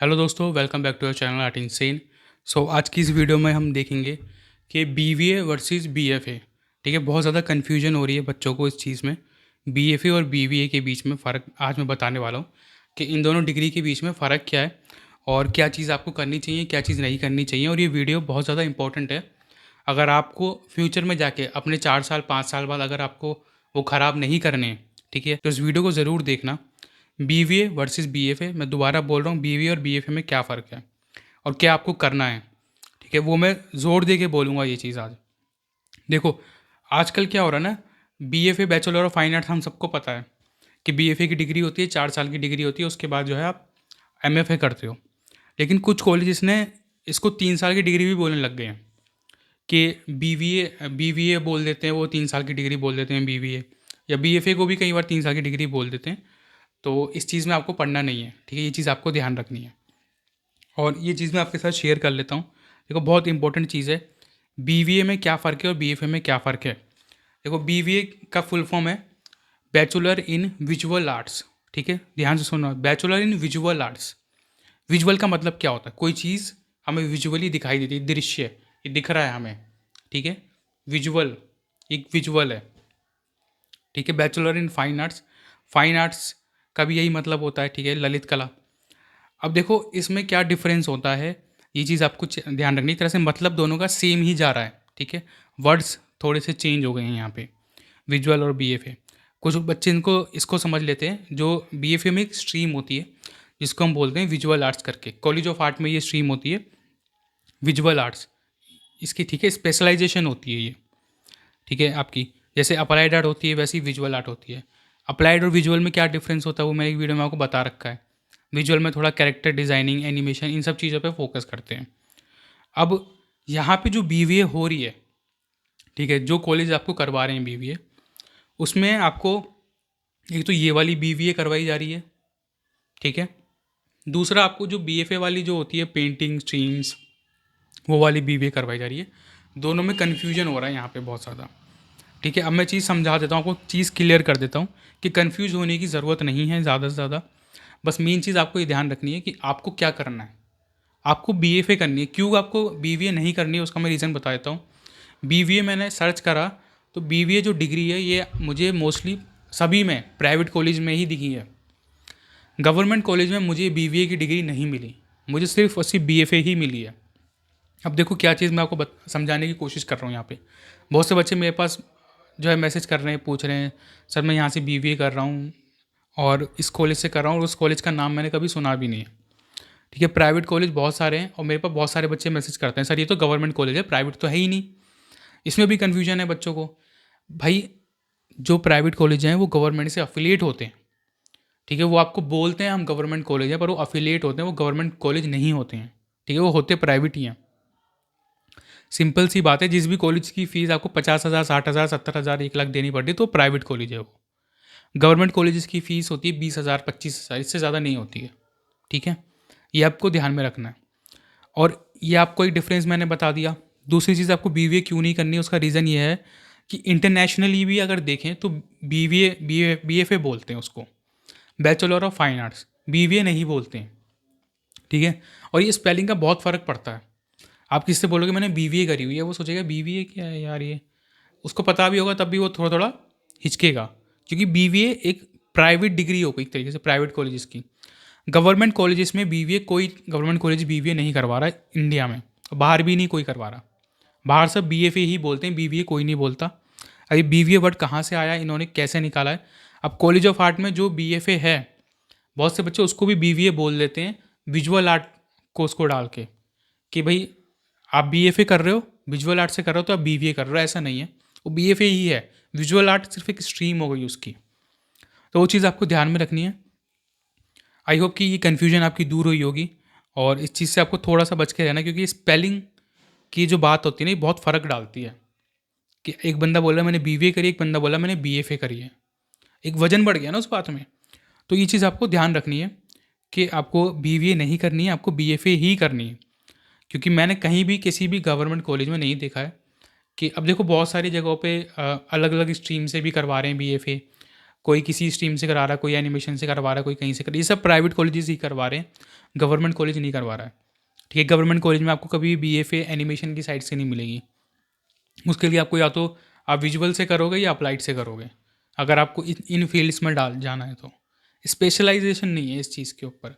Hello दोस्तों, welcome back to your channel Art Insane. आज की इस वीडियो में हम देखेंगे कि बीवीए वर्सेस बीएफए। ठीक है, बहुत ज़्यादा कन्फ्यूजन हो रही है बच्चों को इस चीज़ में। बीएफए और बीवीए के बीच में फ़र्क आज मैं बताने वाला हूँ कि इन दोनों डिग्री के बीच में फ़र्क क्या है और क्या चीज़ आपको करनी चाहिए, क्या चीज़ नहीं करनी चाहिए। और ये वीडियो बहुत ज़्यादा इंपॉर्टेंट है। अगर आपको फ्यूचर में जाके अपने 4 साल 5 साल बाद अगर आपको वो ख़राब नहीं करने हैं, ठीक है, तो इस वीडियो को ज़रूर देखना। बीवीए वर्सेस बीएफए, मैं दोबारा बोल रहा हूँ, बीवीए और बीएफए में क्या फ़र्क है और क्या आपको करना है। ठीक है, वो मैं ज़ोर दे के बोलूँगा ये चीज़ आज। देखो, आजकल क्या हो रहा है ना, BFA bachelor of fine arts हम सबको पता है कि बीएफए की डिग्री होती है, 4 साल की डिग्री होती है, उसके बाद जो है आप एमएफए करते हो। लेकिन कुछ कॉलेजेस ने इसको 3 साल की डिग्री भी बोलने लग गए हैं कि बीवीए बीवीए बोल देते हैं, वो 3 साल की डिग्री बोल देते हैं बीवीए, या बीएफए को भी कई बार 3 साल की डिग्री बोल देते हैं। तो इस चीज़ में आपको पढ़ना नहीं है, ठीक है, ये चीज़ आपको ध्यान रखनी है। और ये चीज़ मैं आपके साथ शेयर कर लेता हूँ। देखो, बहुत इंपॉर्टेंट चीज़ है, बीवीए में क्या फ़र्क है और बीएफए में क्या फ़र्क है। देखो, बीवीए का फुल फॉर्म है बैचलर इन विजुअल आर्ट्स। ठीक है, ध्यान से सुनना, bachelor in visual arts. Visual का मतलब क्या होता है, कोई चीज़ हमें विजुअली दिखाई देती है, दृश्य, ये दिख रहा है हमें। ठीक है, विजुअल, एक विजुअल है। ठीक है, bachelor in fine arts, fine arts का भी यही मतलब होता है, ठीक है, ललित कला। अब देखो, इसमें क्या डिफरेंस होता है, ये चीज़ आपको ध्यान रखनी। एक तरह से मतलब दोनों का सेम ही जा रहा है, ठीक है, वर्ड्स थोड़े से चेंज हो गए हैं यहाँ पे, विजुअल और बीएफए। कुछ बच्चे इनको इसको समझ लेते हैं, जो बीएफए में एक स्ट्रीम होती है जिसको हम बोलते हैं विजुअल आर्ट्स करके। कॉलेज ऑफ आर्ट में ये स्ट्रीम होती है विजुअल आर्ट्स, इसकी, ठीक है, स्पेशलाइजेशन होती है ये। ठीक है, आपकी जैसे अप्लाइड आर्ट होती है वैसी विजुअल आर्ट होती है। अप्लाइड और विजुअल में क्या डिफरेंस होता है वो मैंने एक वीडियो में आपको बता रखा है। विजुअल में थोड़ा कैरेक्टर डिज़ाइनिंग, एनिमेशन, इन सब चीज़ों पे फोकस करते हैं। अब यहाँ पे जो बीवीए हो रही है, ठीक है, जो कॉलेज आपको करवा रहे हैं बीवीए, उसमें आपको एक तो ये वाली बीवीए करवाई जा रही है, ठीक है। दूसरा, आपको जो बीएफए वाली जो होती है पेंटिंग स्ट्रीम्स, वो वाली बीवीए करवाई जा रही है। दोनों में कन्फ्यूजन हो रहा है यहाँ पे बहुत ज़्यादा। ठीक है, अब मैं चीज़ समझा देता हूँ, आपको चीज़ क्लियर कर देता हूँ कि कन्फ्यूज होने की ज़रूरत नहीं है ज़्यादा से ज़्यादा। बस मेन चीज़ आपको ये ध्यान रखनी है कि आपको क्या करना है। आपको बीएफए करनी है, क्यों आपको बीवीए नहीं करनी है उसका मैं रीज़न बता देता हूँ। बीवीए मैंने सर्च करा तो बीवीए जो डिग्री है ये मुझे मोस्टली सभी में प्राइवेट कॉलेज में ही दिखी है। गवर्नमेंट कॉलेज में मुझे बीवीए की डिग्री नहीं मिली, मुझे सिर्फ और सिर्फ बीएफए ही मिली है। अब देखो, क्या चीज़ मैं आपको समझाने की कोशिश कर रहा हूँ यहाँ पे। बहुत से बच्चे मेरे पास जो है मैसेज कर रहे हैं, पूछ रहे हैं, सर मैं यहाँ से बीवीए कर रहा हूँ और इस कॉलेज से कर रहा हूँ, और उस कॉलेज का नाम मैंने कभी सुना भी नहीं है। ठीक है, प्राइवेट कॉलेज बहुत सारे हैं और मेरे पास बहुत सारे बच्चे मैसेज करते हैं, सर ये तो गवर्नमेंट कॉलेज है, प्राइवेट तो है ही नहीं। इसमें भी कन्फ्यूजन है बच्चों को। भाई, जो प्राइवेट कॉलेज हैं वो गवर्नमेंट से अफिलिएट होते हैं, ठीक है, वो आपको बोलते हैं हम गवर्नमेंट कॉलेज है, पर वो अफिलिएट होते हैं, वो गवर्नमेंट कॉलेज नहीं होते हैं। ठीक है, वो होते प्राइवेट ही हैं। सिंपल सी बात है, जिस भी कॉलेज की फ़ीस आपको 50,000, 60,000, 70,000, 1 लाख देनी पड़ती है तो प्राइवेट कॉलेज है वो। गवर्नमेंट कॉलेजेस की फ़ीस होती है 20,000, 25,000, इससे ज़्यादा नहीं होती है। ठीक है, ये आपको ध्यान में रखना है। और ये आपको एक डिफरेंस मैंने बता दिया। दूसरी चीज़, आपको बीवीए क्यों नहीं करनी है उसका रीज़न ये है कि इंटरनेशनली भी अगर देखें तो बीवीए बीएफए बोलते हैं उसको, bachelor of fine arts, BVA नहीं बोलते हैं। ठीक है, और ये स्पेलिंग का बहुत फ़र्क पड़ता है। आप किससे बोलोगे मैंने बीवीए करी हुई है, वो सोचेगा बीवीए क्या है यार ये, उसको पता भी होगा तब भी वो थोड़ा थोड़ा हिचकेगा, क्योंकि बीवीए एक प्राइवेट डिग्री हो गई एक तरीके से प्राइवेट कॉलेजेस की। गवर्नमेंट कॉलेजेस में बीवीए, कोई गवर्नमेंट कॉलेज बीवीए नहीं करवा रहा है इंडिया में, बाहर भी नहीं कोई करवा रहा। बाहर सब बीएफए ही बोलते हैं, बीवीए कोई नहीं बोलता। अभी बीवीए वर्ड कहाँ से आया, इन्होंने कैसे निकाला है। अब कॉलेज ऑफ आर्ट में जो बीएफए है, बहुत से बच्चे उसको भी बीवीए बोल देते हैं, विजुअल आर्ट को उसको डाल के, कि भाई आप बीएफए कर रहे हो, विजुअल आर्ट से कर रहे हो तो आप बीवीए कर रहे हो, ऐसा नहीं है, वो बीएफए ही है। विजुअल आर्ट सिर्फ एक स्ट्रीम हो गई उसकी, तो वो चीज़ आपको ध्यान में रखनी है। आई होप कि ये कन्फ्यूजन आपकी दूर हुई होगी, और इस चीज़ से आपको थोड़ा सा बच के रहना, क्योंकि स्पेलिंग की जो बात होती है ना, ये बहुत फ़र्क डालती है। कि एक बंदा बोला मैंने बीवीए करी, एक बंदा बोला मैंने बीएफए करी है, एक वजन बढ़ गया ना उस बात में। तो ये चीज़ आपको ध्यान रखनी है कि आपको बीवीए नहीं करनी है, आपको बीएफए ही करनी है। क्योंकि मैंने कहीं भी किसी भी गवर्नमेंट कॉलेज में नहीं देखा है कि, अब देखो बहुत सारी जगहों पे अलग अलग स्ट्रीम से भी करवा रहे हैं बीएफए। कोई किसी स्ट्रीम से करा रहा है, कोई एनिमेशन से करवा रहा है, कोई कहीं से कर, ये सब प्राइवेट कॉलेजेस ही करवा रहे हैं। गवर्नमेंट कॉलेज नहीं करवा रहा है। ठीक है, गवर्नमेंट कॉलेज में आपको कभी भी BFA एनिमेशन की साइड से नहीं मिलेगी। उसके लिए आपको या तो आप विजुअल से करोगे या अप्लाइड से करोगे, अगर आपको इन फील्ड्स में डाल जाना है तो। स्पेशलाइजेशन नहीं है इस चीज़ के ऊपर।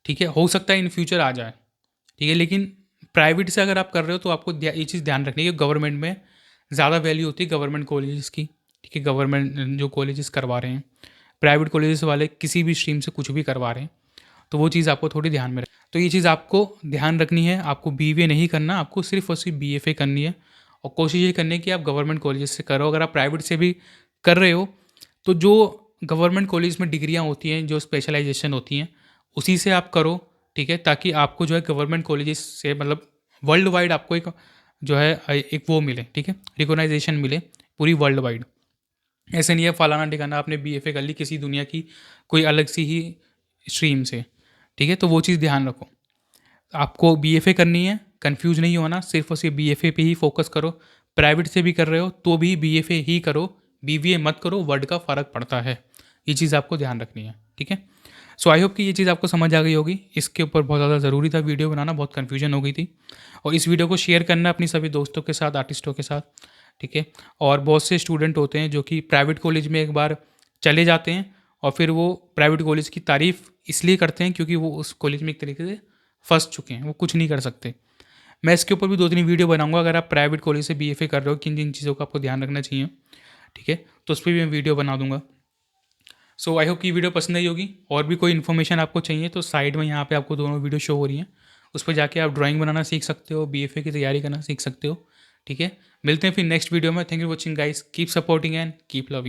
ठीक है, हो सकता है इन फ्यूचर आ जाए। ठीक है, लेकिन प्राइवेट से अगर आप कर रहे हो तो आपको ये चीज़ ध्यान रखनी है कि गवर्नमेंट में ज़्यादा वैल्यू होती है गवर्नमेंट कॉलेजेस की। ठीक है, गवर्नमेंट जो कॉलेजेस करवा रहे हैं, प्राइवेट कॉलेजेस वाले किसी भी स्ट्रीम से कुछ भी करवा रहे हैं, तो वो चीज़ आपको थोड़ी ध्यान में तो ये चीज़ आपको ध्यान रखनी है। आपको BBA नहीं करना, आपको सिर्फ और सिर्फ BFA करनी है। और कोशिश ये करनी है कि आप गवर्नमेंट कॉलेजेस से करो। अगर आप प्राइवेट से भी कर रहे हो तो जो गवर्नमेंट कॉलेज में डिग्रियाँ होती हैं, जो स्पेशलाइजेशन होती हैं, उसी से आप करो। ठीक है, ताकि आपको जो है गवर्नमेंट कॉलेजेस से मतलब वर्ल्ड वाइड आपको एक जो है एक वो मिले। ठीक है, रिकॉग्नाइजेशन मिले पूरी वर्ल्ड वाइड। ऐसे नहीं है फलाना ठिकाना आपने BFA कर ली किसी दुनिया की कोई अलग सी ही स्ट्रीम से। ठीक है, तो वो चीज़ ध्यान रखो। आपको BFA करनी है, कंफ्यूज नहीं होना, सिर्फ और सिर्फ BFA पे ही फोकस करो। प्राइवेट से भी कर रहे हो तो भी BFA ही करो, BBA मत करो, वर्ड का फ़र्क पड़ता है। ये चीज़ आपको ध्यान रखनी है। ठीक है, सो आई होप कि ये चीज़ आपको समझ आ गई होगी। इसके ऊपर बहुत ज़्यादा ज़रूरी था वीडियो बनाना, बहुत कन्फ्यूजन हो गई थी। और इस वीडियो को शेयर करना अपनी सभी दोस्तों के साथ, आर्टिस्टों के साथ। ठीक है, और बहुत से स्टूडेंट होते हैं जो कि प्राइवेट कॉलेज में एक बार चले जाते हैं और फिर वो प्राइवेट कॉलेज की तारीफ़ इसलिए करते हैं क्योंकि वो उस कॉलेज में एक तरीके से फंस चुके हैं, वो कुछ नहीं कर सकते। मैं इसके ऊपर भी 2-3 वीडियो बनाऊंगा, अगर आप प्राइवेट कॉलेज से BFA कर रहे हो किन किन चीज़ों का आपको ध्यान रखना चाहिए। ठीक है, तो उस पर भी मैं वीडियो बना दूंगा। सो आई होप कि वीडियो पसंद आई होगी। और भी कोई इन्फॉर्मेशन आपको चाहिए तो साइड में यहाँ पे आपको दोनों वीडियो शो हो रही हैं, उस पर जाके आप ड्राइंग बनाना सीख सकते हो, BFA की तैयारी करना सीख सकते हो। ठीक है, मिलते हैं फिर नेक्स्ट वीडियो में। Thank you for watching guys, keep supporting and keep loving.